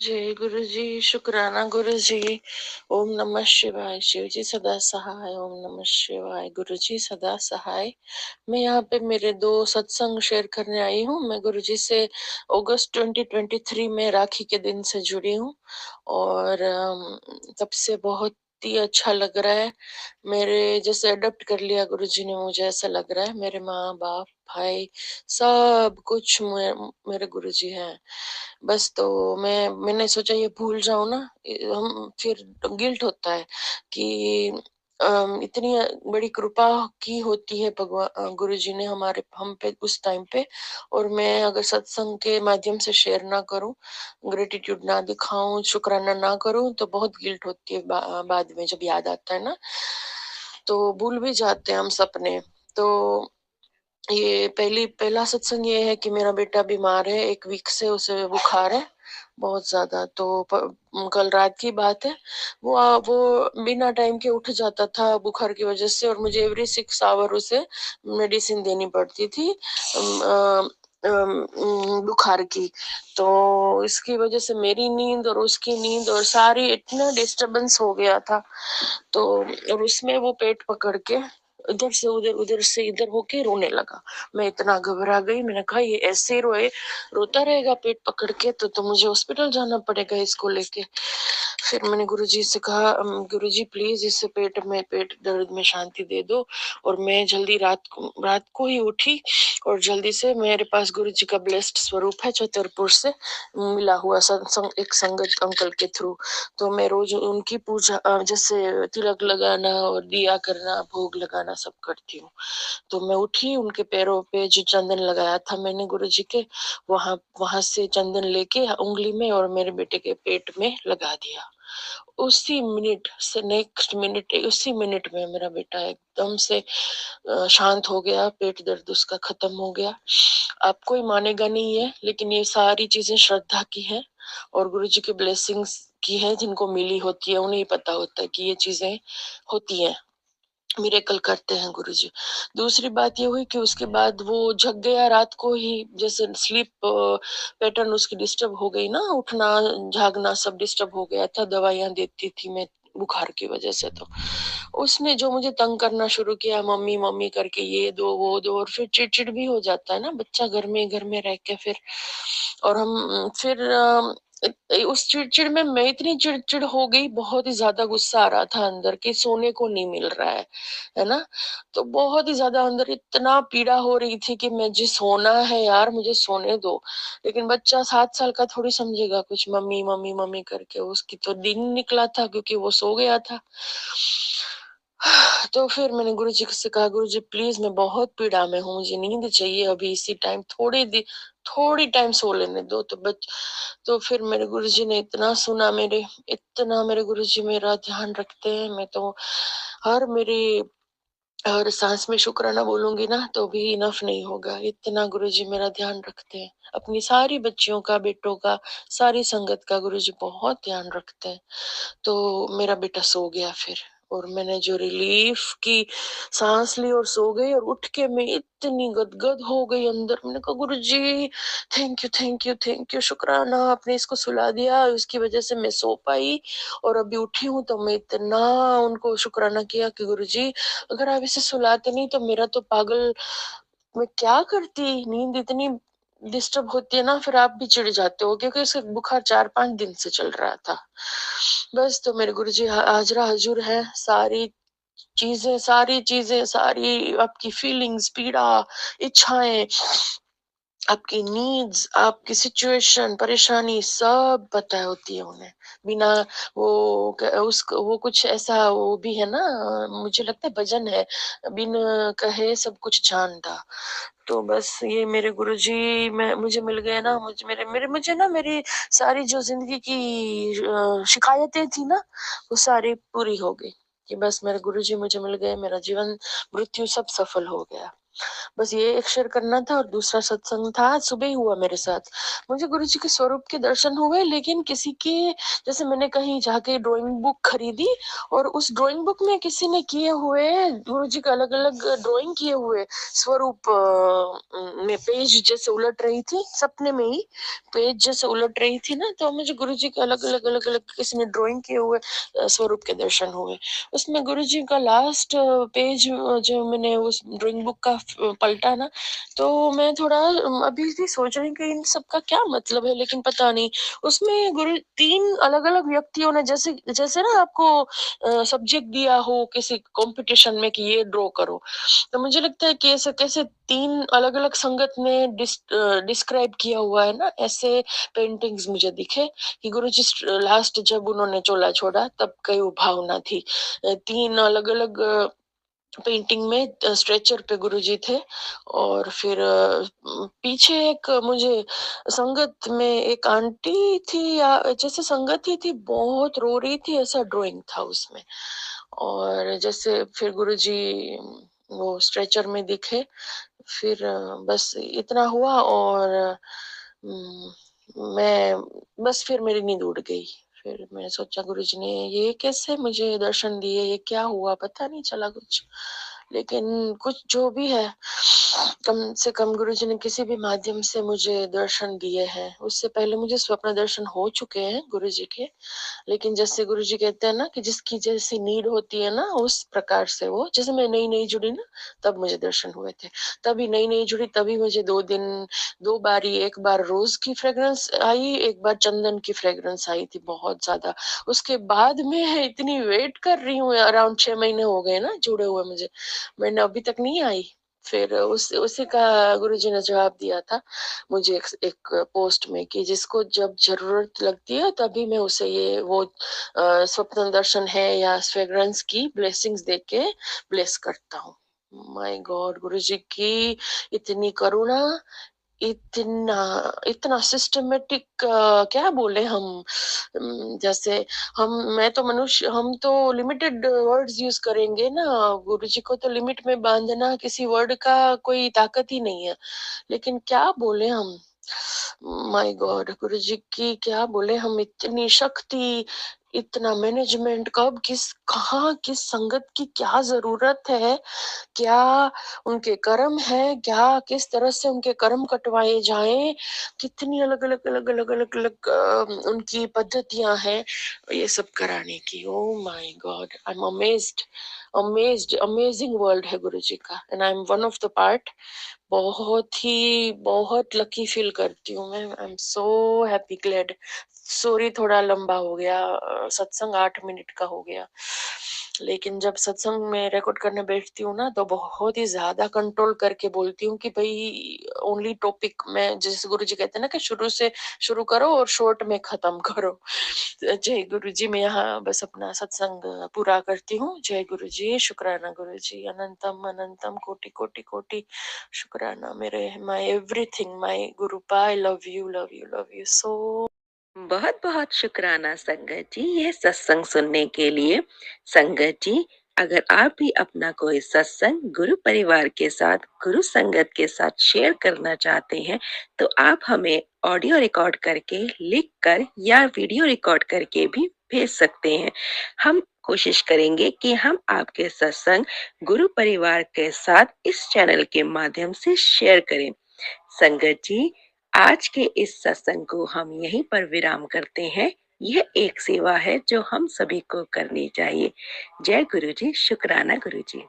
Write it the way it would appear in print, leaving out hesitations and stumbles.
जय गुरु जी, शुक्राना गुरु जी। ओम नमः शिवाय। शिव जी सदा सहाय। ओम नमः शिवाय। गुरु जी सदा सहाय। मैं यहाँ पे मेरे 2 सत्संग शेयर करने आई हूँ। मैं गुरु जी से अगस्त 2023 में राखी के दिन से जुड़ी हूँ और तब से बहुत ही अच्छा लग रहा है। मेरे जैसे अडॉप्ट कर लिया गुरु जी ने, मुझे ऐसा लग रहा है। मेरे माँ बाप भाई सब कुछ मेरे गुरु जी हैं। बस तो मैंने सोचा ये भूल जाऊं ना, हम फिर गिल्ट होता है कि इतनी बड़ी कृपा की होती है भगवान गुरु जी ने हमारे हम पे उस टाइम पे। और मैं अगर सत्संग के माध्यम से शेयर ना करूं, ग्रेटिट्यूड ना दिखाऊं, शुक्राना ना करूं तो बहुत गिल्ट होती है बाद में जब याद आता है ना, तो भूल भी जाते हैं हम सपने। तो ये पहला सत्संग ये है कि मेरा बेटा बीमार है, 1 वीक से उसे बुखार है बहुत ज्यादा। तो कल रात की बात है। वो बिना टाइम के उठ जाता था बुखार की वजह से, और मुझे एवरी 6 आवर उसे मेडिसिन देनी पड़ती थी बुखार की। तो इसकी वजह से मेरी नींद और उसकी नींद और सारी इतना डिस्टरबेंस हो गया था। तो और उसमें वो पेट पकड़ के इधर से उधर उधर से इधर होके रोने लगा। मैं इतना घबरा गई, मैंने कहा ये ऐसे ही रोता रहेगा पेट पकड़ के तो मुझे हॉस्पिटल जाना पड़ेगा इसको लेके। फिर मैंने गुरुजी से कहा, गुरुजी प्लीज इसे पेट दर्द में शांति दे दो। और मैं जल्दी रात को ही उठी और जल्दी से मेरे पास गुरुजी का ब्लेस्ड स्वरूप है छतरपुर से मिला हुआ एक संगत अंकल के थ्रू। तो मैं रोज उनकी पूजा जैसे तिलक लगाना और दिया करना भोग लगाना सब करती हूँ। तो मैं उठी, उनके पैरों पे जो चंदन लगाया था मैंने गुरुजी के, वहां वहां से चंदन लेके उंगली में और मेरे बेटे के पेट में लगा दिया। उसी मिनट से नेक्स्ट मिनट उसी मिनट में मेरा बेटा एकदम से शांत हो गया, पेट दर्द उसका खत्म हो गया। आप कोई मानेगा नहीं है, लेकिन ये सारी चीजें श्रद्धा की है और गुरु जी की ब्लेसिंग्स की है। जिनको मिली होती है उन्हें ही पता होता है कि ये चीजें होती हैं, मिरेकल करते हैं गुरु जी। दूसरी बात ये हुई कि उसके बाद वो जग गया रात को ही, जैसे स्लीप पैटर्न उसकी डिस्टर्ब हो गई ना, उठना जागना सब डिस्टर्ब हो गया था। दवाइयां देती थी मैं बुखार की वजह से। तो उसने जो मुझे तंग करना शुरू किया, मम्मी मम्मी करके, ये दो वो दो, और फिर चिड़चिड़ भी हो जाता है ना बच्चा घर में रह के। फिर और हम फिर उस चिड़चिड़ में मैं इतनी चिड़चिड़ हो गई, बहुत ही ज्यादा गुस्सा आ रहा था अंदर कि सोने को नहीं मिल रहा है ना। तो बहुत ही ज्यादा अंदर इतना पीड़ा हो रही थी कि मुझे सोना है यार, मुझे सोने दो। लेकिन बच्चा 7 साल का थोड़ी समझेगा कुछ, मम्मी मम्मी मम्मी करके। उसकी तो दिन निकला था क्योंकि वो सो गया था। तो फिर मैंने गुरुजी से कहा, गुरुजी प्लीज मैं बहुत पीड़ा में हूँ, मुझे नींद चाहिए अभी इसी टाइम, थोड़ी टाइम सो लेने दो। तो फिर मेरे गुरुजी ने इतना मेरे गुरुजी मेरा ध्यान रखते हैं। मैं तो हर मेरी हर सांस में शुक्राना बोलूंगी ना तो भी इनफ नहीं होगा, इतना गुरुजी मेरा ध्यान रखते हैं। अपनी सारी बच्चियों का, बेटों का, सारी संगत का गुरुजी बहुत ध्यान रखते हैं। तो मेरा बेटा सो गया फिर, और मैंने जो रिलीफ की सांस ली और सो गई, और उठ के मैं इतनी गदगद हो गई अंदर। मैंने कहा Guru ji thank you thank you thank you, शुक्राना आपने इसको सुला दिया, उसकी वजह से मैं सो पाई। और अभी उठी हूँ तो मैं इतना उनको शुक्राना किया कि गुरु जी अगर आप इसे सुलाते नहीं तो मेरा तो पागल, मैं क्या करती। नींद इतनी डिस्टर्ब होती है ना, फिर आप भी चिढ़ जाते हो क्योंकि उसका बुखार 4-5 दिन से चल रहा था। बस तो मेरे गुरुजी हाजरा हजूर है। सारी चीजें सारी आपकी फीलिंग्स, पीड़ा, इच्छाएं, आपकी नीड्स, आपकी सिचुएशन, परेशानी सब पता होती है उन्हें। बिना वो कुछ ऐसा वो भी है ना, मुझे लगता है भजन है, बिन कहे सब कुछ जानता। तो बस ये मेरे गुरुजी में मुझे मिल गए ना, मुझे ना मेरी सारी जो जिंदगी की शिकायतें थी ना वो सारी पूरी हो गई कि बस मेरे गुरुजी मुझे मिल गए, मेरा जीवन मृत्यु सब सफल हो गया। बस ये एक शेयर करना था और दूसरा सत्संग था, आज सुबह ही हुआ मेरे साथ। मुझे गुरुजी के स्वरूप के दर्शन हुए, लेकिन किसी के जैसे मैंने कहीं जाके ड्राइंग बुक खरीदी और उस ड्राइंग बुक में किसी ने किए हुए गुरुजी का अलग-अलग ड्राइंग किए हुए स्वरूप में पेज जैसे उलट रही थी, सपने में ही पेज जैसे उलट रही थी ना, तो मुझे गुरुजी के अलग-अलग किसी ने ड्राइंग किए हुए स्वरूप के दर्शन हुए। उसमें गुरुजी का लास्ट पेज जो मैंने उस ड्राइंग बुक का पलटा ना, तो मैं थोड़ा अभी भी सोच रही हूँ कि इन सब का क्या मतलब है, लेकिन पता नहीं। उसमें गुरु 3 अलग-अलग व्यक्तियों ने जैसे जैसे ना आपको सब्जेक्ट दिया हो किसी कॉम्पिटिशन में कि ये ड्रॉ करो, तो मुझे लगता है कि ऐसे कैसे 3 अलग-अलग संगत ने डिस्क्राइब किया हुआ है ना, ऐसे पेंटिंग्स मुझे दिखे कि गुरुजी लास्ट जब उन्होंने चोला छोड़ा तब कई वो भावना थी। 3 अलग-अलग पेंटिंग में स्ट्रेचर पे गुरुजी थे और फिर पीछे एक मुझे संगत में एक आंटी थी या जैसे संगत ही थी, बहुत रो रही थी, ऐसा ड्राइंग था उसमें। और जैसे फिर गुरुजी वो स्ट्रेचर में दिखे, फिर बस इतना हुआ और उम, मैं बस फिर मेरी नींद उड़ गई। फिर मैंने सोचा गुरुजी ने ये कैसे मुझे दर्शन दिए, ये क्या हुआ? पता नहीं चला कुछ। लेकिन कुछ जो भी है, कम से कम गुरुजी ने किसी भी माध्यम से मुझे दर्शन दिए हैं। उससे पहले मुझे स्वप्न दर्शन हो चुके हैं गुरुजी के। लेकिन जैसे गुरुजी कहते हैं ना कि जिसकी जैसी नीड होती है ना, उस प्रकार से वो जैसे मैं नई-नई जुड़ी ना, तब मुझे दर्शन हुए थे। तभी नई-नई जुड़ी तभी मुझे 2 दिन 2 बारी, एक बार रोज़ की फ्रेग्रेंस आई, एक बार चंदन की फ्रेग्रेंस आई थी बहुत ज़्यादा। उसके बाद मैं इतनी वेट कर रही हूँ, अराउंड 6 महीने हो गए ना जुड़े हुए मुझे, मैंने अभी तक नहीं आई। फिर उसी का गुरुजी ने जवाब दिया था मुझे एक पोस्ट में कि जिसको जब ज़रूरत लगती है तभी मैं उसे ये वो स्वप्न दर्शन है या फ्रेग्रेंस की ब्लेसिंग्स देके ब्लेस करता हूँ। My God! गुरुजी की इतनी करुणा, इतना इतना सिस्टमैटिक क्या बोले हम जैसे हम मैं तो मनुष्य हम तो लिमिटेड वर्ड्स यूज करेंगे ना, गुरुजी को तो लिमिट में बांधना किसी वर्ड का कोई ताकत ही नहीं है। लेकिन क्या बोले हम, माय गॉड गुरुजी की क्या बोले हम, इतनी शक्ति, इतना मैनेजमेंट, कब किस कहाँ किस संगत की क्या जरूरत है, क्या उनके कर्म है, क्या किस तरह से उनके कर्म कटवाए जाएँ, कितनी अलग-अलग उनकी पद्धतियाँ हैं ये सब कराने की। Oh my God! I am amazing world है गुरुजी का and I am one of the part. बहुत लकी फील करती हूँ मैं। I am so happy glad. Sorry थोड़ा लंबा हो गया, सत्संग 8 मिनट का हो गया। लेकिन जब सत्संग में रिकॉर्ड करने बैठती हूँ ना, तो बहुत ही ज़्यादा कंट्रोल करके बोलती हूँ कि भई ओनली टॉपिक में जैसे गुरुजी कहते हैं ना कि शुरू से शुरू करो और शॉर्ट में खत्म करो। जय गुरुजी, मैं यहाँ बस अपना सत्संग पूरा करती हूँ। जय गुरुजी, शुक्राना गुरुजी, अनंतम अनंतम कोटि कोटि शुक्राना मेरे my everything my गुरुपा, I love you so. बहुत बहुत शुक्राना संगत जी यह सत्संग सुनने के लिए। संगत जी, अगर आप भी अपना कोई सत्संग गुरु परिवार के साथ, गुरु संगत के साथ शेयर करना चाहते हैं तो आप हमें ऑडियो रिकॉर्ड करके, लिख कर या वीडियो रिकॉर्ड करके भी भेज सकते हैं। हम कोशिश करेंगे कि हम आपके सत्संग गुरु परिवार के साथ इस चैनल के माध्यम से शेयर करें। संगत जी, आज के इस सत्संग को हम यहीं पर विराम करते हैं। यह एक सेवा है जो हम सभी को करनी चाहिए। जय गुरु जी, शुक्राना गुरु जी।